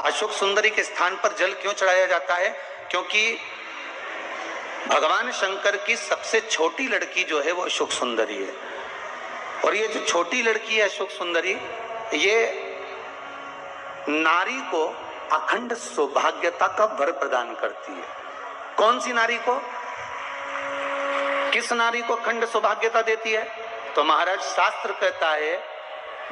अशोक सुंदरी के स्थान पर जल क्यों चढ़ाया जाता है? क्योंकि भगवान शंकर की सबसे छोटी लड़की जो है वो अशोक सुंदरी है। और ये जो छोटी लड़की है अशोक सुंदरी, ये नारी को अखंड सौभाग्यता का वर प्रदान करती है। कौन सी नारी को? किस नारी को अखंड सौभाग्यता देती है? तो महाराज शास्त्र कहता है,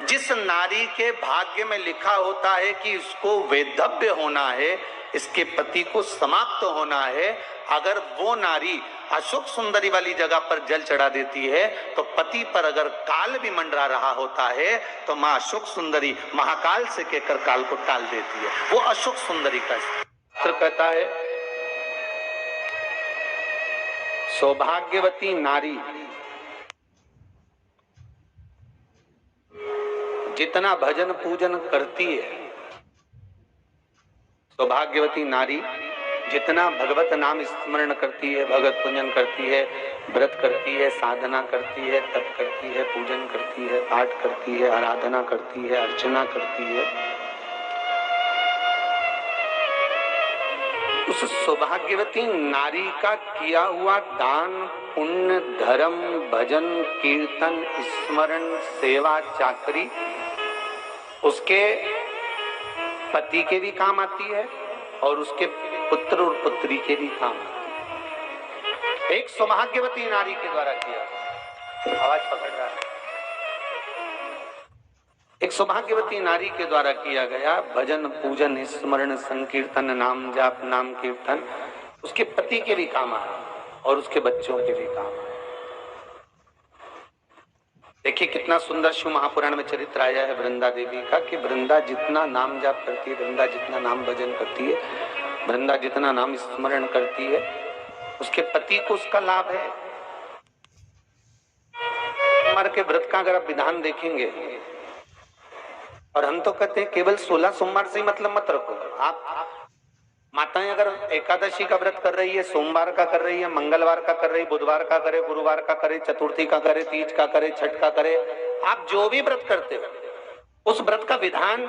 जिस नारी के भाग्य में लिखा होता है कि उसको वैधव्य होना है, इसके पति को समाप्त होना है, अगर वो नारी अशोक सुंदरी वाली जगह पर जल चढ़ा देती है तो पति पर अगर काल भी मंडरा रहा होता है तो मां अशोक सुंदरी महाकाल से कहकर काल को टाल देती है। वो अशोक सुंदरी का शास्त्र कहता है, सौभाग्यवती नारी जितना भजन पूजन करती है, सौभाग्यवती नारी जितना भगवत नाम स्मरण करती है, भगवत पूजन करती है, व्रत करती है, साधना करती है, तप करती है, पूजन करती है, पाठ करती है, आराधना करती है, अर्चना करती है, उस सौभाग्यवती नारी का किया हुआ दान, पुण्य, धर्म, भजन, कीर्तन, स्मरण, सेवा, चाकरी उसके पति के भी काम आती है और उसके पुत्र और पुत्री के भी काम आती है। एक सौभाग्यवती नारी के द्वारा किया, आवाज पकड़ रहा है, एक सौभाग्यवती नारी के द्वारा किया गया भजन, पूजन, स्मरण, संकीर्तन, नाम जाप, नाम कीर्तन उसके पति के भी काम आए और उसके बच्चों के भी काम आए। देखिए कितना सुंदर शिव महापुराण में चरित्र आया है वृंदा देवी का, कि वृंदा जितना नाम जाप करती है, वृंदा जितना नाम भजन करती है, वृंदा जितना नाम स्मरण करती है, उसके पति को उसका लाभ है। सोमवार के व्रत का अगर आप विधान देखेंगे, और हम तो कहते हैं केवल 16 सोमवार से ही मतलब मत रखो। आप माताएं अगर एकादशी का व्रत कर रही है, सोमवार का कर रही है, मंगलवार का कर रही है, बुधवार का करे, गुरुवार का करे, चतुर्थी का करे, तीज का करे, छठ का करे, आप जो भी व्रत करते हो उस व्रत का विधान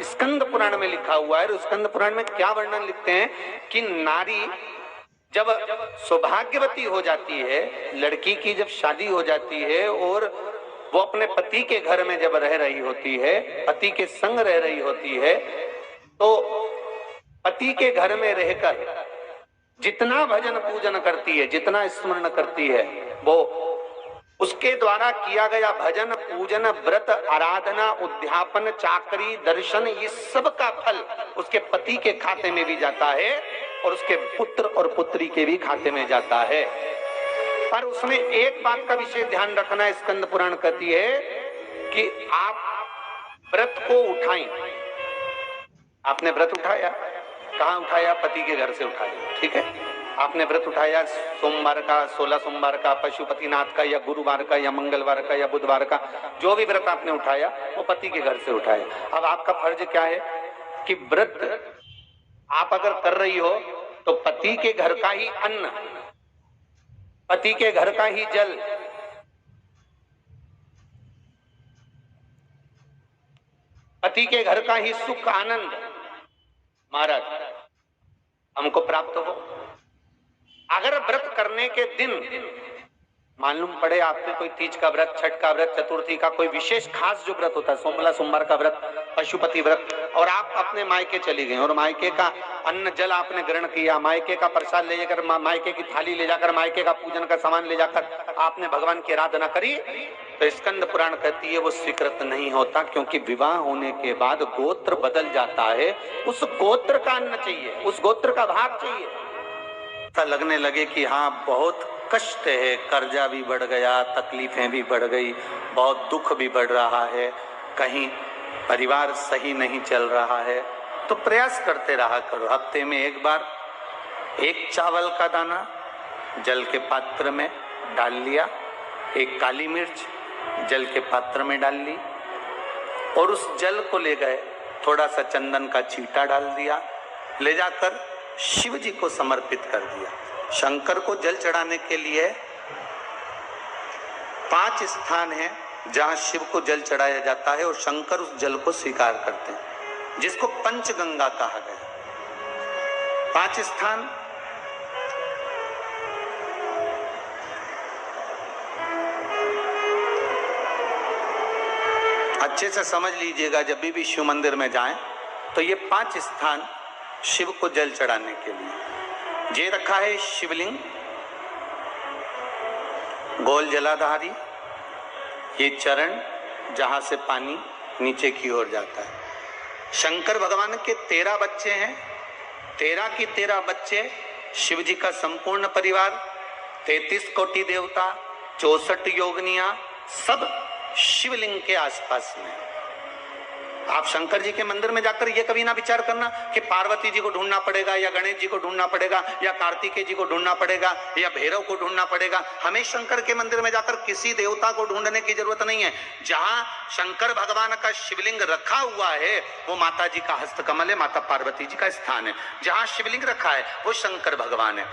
स्कंद पुराण में लिखा हुआ है। और स्कंद पुराण में क्या वर्णन लिखते हैं कि नारी जब सौभाग्यवती हो जाती है, लड़की की जब शादी हो जाती है और वो अपने पति के घर में जब रह रही होती है, पति के संग रह रही होती है, तो पति के घर में रहकर जितना भजन पूजन करती है, जितना स्मरण करती है, वो उसके द्वारा किया गया भजन, पूजन, व्रत, आराधना, उद्यापन, चाकरी, दर्शन, ये सब का फल उसके पति के खाते में भी जाता है और उसके पुत्र और पुत्री के भी खाते में जाता है। पर उसमें एक बात का विशेष ध्यान रखना, स्कंद पुराण कहती है कि आप व्रत को उठाएं। आपने व्रत उठाया, कहाँ उठाया? पति के घर से उठाया, ठीक है। आपने व्रत उठाया सोमवार का, 16 सोमवार का, पशुपतिनाथ का, या गुरुवार का, या मंगलवार का, या बुधवार का, जो भी व्रत आपने उठाया वो पति के घर से उठाया। अब आपका फर्ज क्या है कि व्रत आप अगर कर रही हो तो पति के घर का ही अन्न, पति के घर का ही जल, पति के घर का ही सुख आनंद महाराज हमको प्राप्त हो। अगर व्रत करने के दिन मालूम पड़े आपके कोई तीज का व्रत, छठ का व्रत, चतुर्थी का कोई विशेष खास जो व्रत होता है, सोमला सोमवार का व्रत, पशुपति व्रत, और आप अपने मायके चली गई और मायके का अन्न जल आपने ग्रहण किया, मायके का प्रसाद ले जाकर, मायके की थाली ले जाकर, मायके का पूजन का सामान ले जाकर आपने भगवान की आराधना करी, तो स्कंद पुराण कहती है वो स्वीकृत नहीं होता, क्योंकि विवाह होने के बाद गोत्र बदल जाता है। उस गोत्र का अन्न चाहिए, उस गोत्र का भाग चाहिए। ऐसा लगने लगे कि हाँ बहुत कष्ट है, कर्जा भी बढ़ गया, तकलीफें भी बढ़ गई, बहुत दुख भी बढ़ रहा है, कहीं परिवार सही नहीं चल रहा है, तो प्रयास करते रहा करो। हफ्ते में एक बार एक चावल का दाना जल के पात्र में डाल लिया, एक काली मिर्च जल के पात्र में डाल ली, और उस जल को ले गए, थोड़ा सा चंदन का छींटा डाल दिया, ले जाकर शिव जी को समर्पित कर दिया। शंकर को जल चढ़ाने के लिए 5 स्थान हैं, जहां शिव को जल चढ़ाया जाता है और शंकर उस जल को स्वीकार करते हैं, जिसको पंचगंगा कहा गया। 5 स्थान अच्छे से समझ लीजिएगा, जब भी शिव मंदिर में जाएं तो ये 5 स्थान शिव को जल चढ़ाने के लिए ये रखा है। शिवलिंग, गोल जलाधारी, ये चरण जहां से पानी नीचे की ओर जाता है। शंकर भगवान के 13 बच्चे हैं, 13 की 13 बच्चे, शिव जी का संपूर्ण परिवार, 33 कोटि देवता, 64 योगनियां, सब शिवलिंग के आसपास में। आप शंकर जी के मंदिर में जाकर ये कभी ना विचार करना कि पार्वती जी को ढूंढना पड़ेगा या गणेश जी को ढूंढना पड़ेगा या कार्तिकेय जी को ढूंढना पड़ेगा या भैरव को ढूंढना पड़ेगा। हमें शंकर के मंदिर में जाकर किसी देवता को ढूंढने की जरूरत नहीं है। जहां शंकर भगवान का शिवलिंग रखा हुआ है वो माता जी का हस्तकमल है, माता पार्वती जी का स्थान है। जहां शिवलिंग रखा है वो शंकर भगवान है।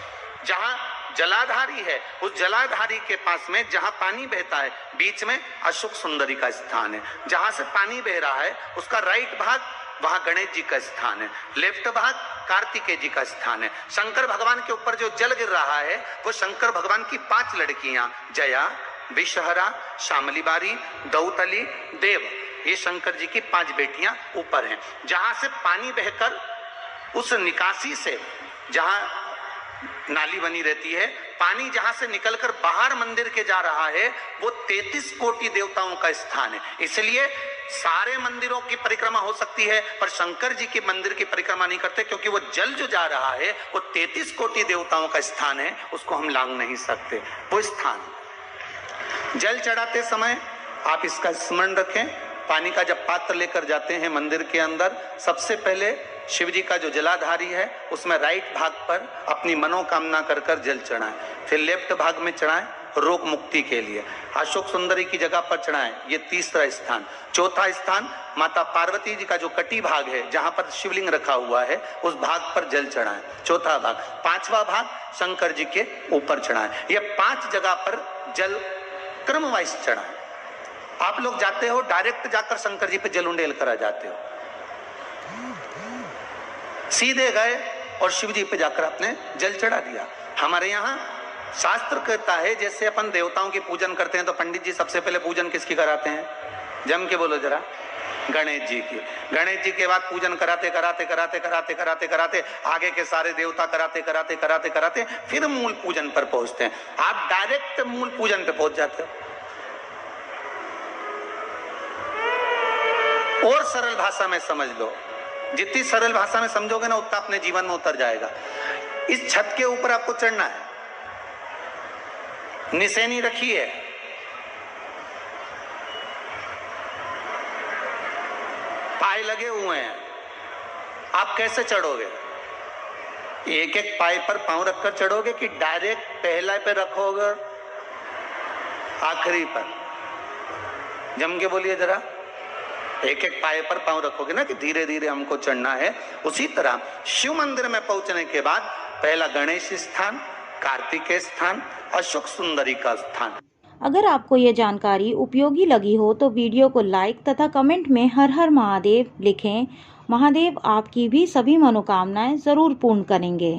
जहां जलाधारी है उस जलाधारी के पास में जहां पानी बहता है बीच में अशोक सुंदरी का स्थान है। जहां से पानी बह रहा है उसका राइट भाग, वहां गणेश जी का स्थान है, लेफ्ट भाग कार्तिकेय जी का स्थान है। शंकर भगवान के ऊपर जो जल गिर रहा है वो शंकर भगवान की 5 लड़कियां, जया, विषहरा, शामली बारी, दौतली, देव, ये शंकर जी की 5 बेटियां ऊपर हैं। जहां से पानी बहकर उस निकासी से, जहां नाली बनी रहती है, पानी जहां से निकलकर बाहर मंदिर के जा रहा है वो 33 कोटि देवताओं का स्थान है। इसलिए सारे मंदिरों की परिक्रमा हो सकती है पर शंकर जी के मंदिर की परिक्रमा नहीं करते, क्योंकि वो जल जो जा रहा है वो 33 कोटि देवताओं का स्थान है, उसको हम लांघ नहीं सकते। वो स्थान जल चढ़ाते समय आप इसका स्मरण रखें। पानी का जब पात्र लेकर जाते हैं मंदिर के अंदर, सबसे पहले शिव जी का जो जलाधारी है उसमें राइट भाग पर अपनी मनोकामना कर कर जल चढ़ाएं, फिर लेफ्ट भाग में चढ़ाएं रोग मुक्ति के लिए। अशोक सुंदरी की जगह पर चढ़ाएं, ये तीसरा स्थान। चौथा स्थान माता पार्वती जी का जो कटी भाग है जहां पर शिवलिंग रखा हुआ है उस भाग पर जल चढ़ाएं, चौथा भाग। 5वां भाग शंकर जी के ऊपर चढ़ाएं। ये 5 जगह पर जल क्रमवाइज चढ़ाएं। आप लोग जाते हो डायरेक्ट जाकर शंकर जी पे जल उंडेल करा जाते हो, सीधे गए और शिव जी पे जाकर आपने जल चढ़ा दिया। हमारे यहाँ शास्त्र कहता है जैसे अपन देवताओं की पूजन करते हैं तो पंडित जी सबसे पहले पूजन किसकी कराते हैं? जम के बोलो जरा, गणेश जी की। गणेश जी के बाद पूजन कराते कराते कराते कराते कराते कराते आगे के सारे देवता कराते कराते कराते कराते फिर मूल पूजन पर पहुंचते हैं। आप डायरेक्ट मूल पूजन पे पहुंच जाते हो। और सरल भाषा में समझ लो, जितनी सरल भाषा में समझोगे ना उतना अपने जीवन में उतर जाएगा। इस छत के ऊपर आपको चढ़ना है, निशानी रखी है, पाए लगे हुए हैं, आप कैसे चढ़ोगे? एक एक पाए पर पांव रखकर चढ़ोगे कि डायरेक्ट पहला पे रखोगे आखिरी पर? जम के बोलिए जरा, एक एक पाए पर पांव रखोगे ना कि धीरे धीरे हमको चढ़ना है। उसी तरह शिव मंदिर में पहुंचने के बाद पहला गणेश स्थान, कार्तिकेय स्थान, अशोक सुंदरी का स्थान। अगर आपको ये जानकारी उपयोगी लगी हो तो वीडियो को लाइक तथा कमेंट में हर हर महादेव लिखें। महादेव आपकी भी सभी मनोकामनाएं जरूर पूर्ण करेंगे।